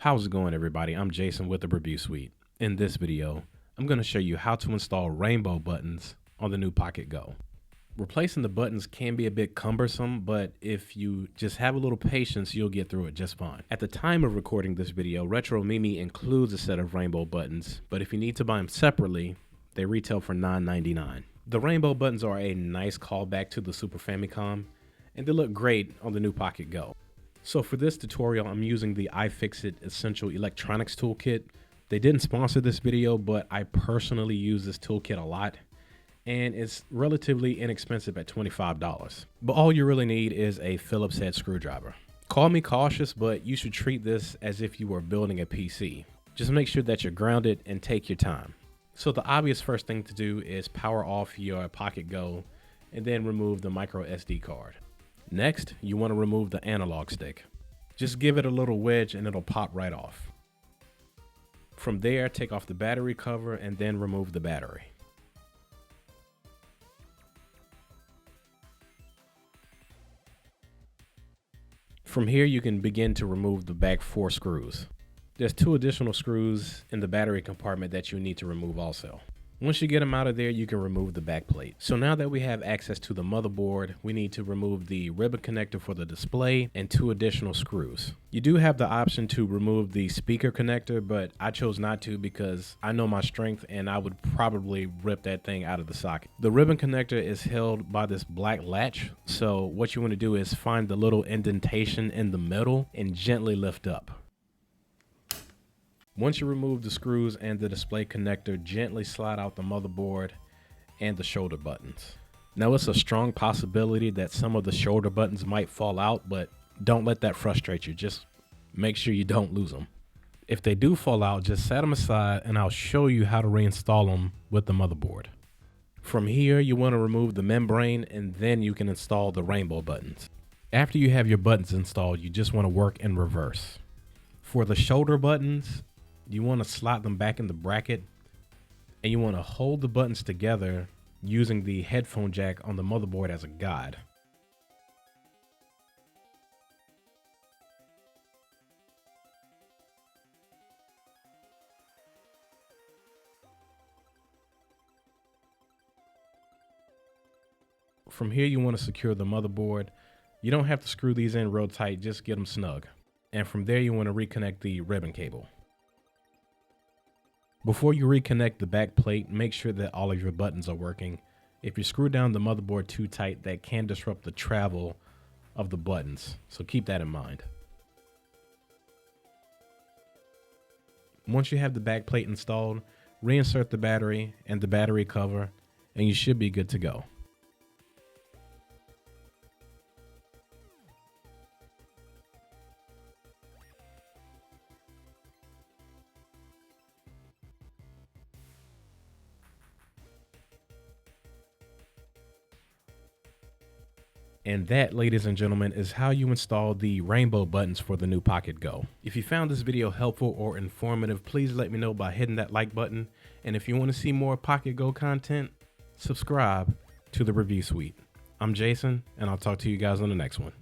How's it going, everybody? I'm Jason with the Review Suite. In this video, I'm going to show you how to install rainbow buttons on the new Pocket Go. Replacing the buttons can be a bit cumbersome, but if you just have a little patience, you'll get through it just fine. At the time of recording this video, Retro Mimi includes a set of rainbow buttons, but if you need to buy them separately, they retail for $9.99. The rainbow buttons are a nice callback to the Super Famicom, and they look great on the new Pocket Go. So for this tutorial, I'm using the iFixit Essential Electronics Toolkit. They didn't sponsor this video, but I personally use this toolkit a lot, and it's relatively inexpensive at $25. But all you really need is a Phillips head screwdriver. Call me cautious, but you should treat this as if you were building a PC. Just make sure that you're grounded and take your time. So the obvious first thing to do is power off your Pocket Go and then remove the micro SD card. Next, you want to remove the analog stick. Just give it a little wedge and it'll pop right off. From there, take off the battery cover and then remove the battery. From here, you can begin to remove the back 4 screws. There's 2 additional screws in the battery compartment that you need to remove also. Once you get them out of there, you can remove the back plate. So now that we have access to the motherboard, we need to remove the ribbon connector for the display and 2 additional screws. You do have the option to remove the speaker connector, but I chose not to because I know my strength and I would probably rip that thing out of the socket. The ribbon connector is held by this black latch. So what you want to do is find the little indentation in the middle and gently lift up. Once you remove the screws and the display connector, gently slide out the motherboard and the shoulder buttons. Now, it's a strong possibility that some of the shoulder buttons might fall out, but don't let that frustrate you. Just make sure you don't lose them. If they do fall out, just set them aside and I'll show you how to reinstall them with the motherboard. From here, you want to remove the membrane and then you can install the rainbow buttons. After you have your buttons installed, you just want to work in reverse. For the shoulder buttons, you want to slot them back in the bracket and you want to hold the buttons together using the headphone jack on the motherboard as a guide. From here, you want to secure the motherboard. You don't have to screw these in real tight, just get them snug. And from there, you want to reconnect the ribbon cable. Before you reconnect the back plate, make sure that all of your buttons are working. If you screw down the motherboard too tight, that can disrupt the travel of the buttons, so keep that in mind. Once you have the back plate installed, reinsert the battery and the battery cover, and you should be good to go. And that, ladies and gentlemen, is how you install the rainbow buttons for the new Pocket Go. If you found this video helpful or informative, please let me know by hitting that like button. And if you want to see more Pocket Go content, subscribe to the Review Suite. I'm Jason, and I'll talk to you guys on the next one.